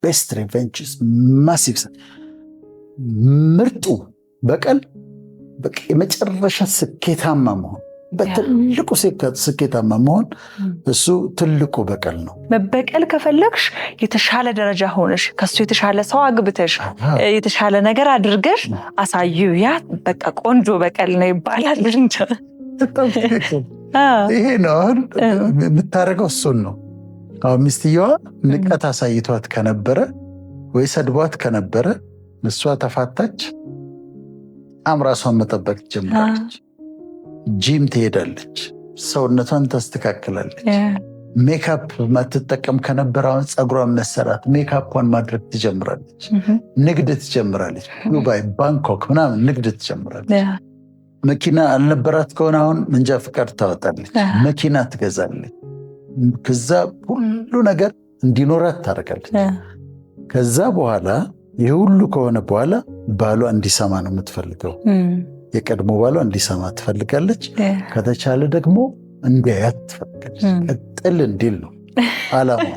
ቤስት ሪቨንጅስ ማሲቭ ምርጡ በቀል በቃ የመጨረሻ ስኬታማ መሆን በትልቁ ስኬታማ መሆን እሱ ትልቁ በቀል ነው። መበቀል ከፈለግሽ የተሻለ ደረጃ ሆነሽ ከሱ የተሻለ ሰው አግብተሽ የተሻለ ነገር አድርገሽ አሳዩ። ያ በቃ ቆንጆ በቀል ነው ይባላል። ይሄ ነው አሁን የምታደርገው እሱን ነው። አሁን ሚስትየዋ ንቀት አሳይቷት ከነበረ ወይ ሰድቧት ከነበረ እሷ ተፋታች፣ ራሷን መጠበቅ ጀምራለች። ጂም ትሄዳለች፣ ሰውነቷን ታስተካክላለች። ሜካፕ ማትጠቀም ከነበረ አሁን ፀጉሯን መሰራት ሜካፕዋን ማድረግ ትጀምራለች። ንግድ ትጀምራለች። ዱባይ፣ ባንኮክ ምናምን ንግድ ትጀምራለች። መኪና አልነበራት ከሆነ አሁን መንጃ ፍቃድ ታወጣለች፣ መኪና ትገዛለች። ከዛ ሁሉ ነገር እንዲኖራት ታደርጋለች። ከዛ በኋላ ይህ ሁሉ ከሆነ በኋላ ባሏ እንዲሰማ ነው የምትፈልገው። የቀድሞ ባሏ እንዲሰማ ትፈልጋለች። ከተቻለ ደግሞ እንዲያያት ትፈልጋለች። ቀጥል እንዲል ነው ዓላማው።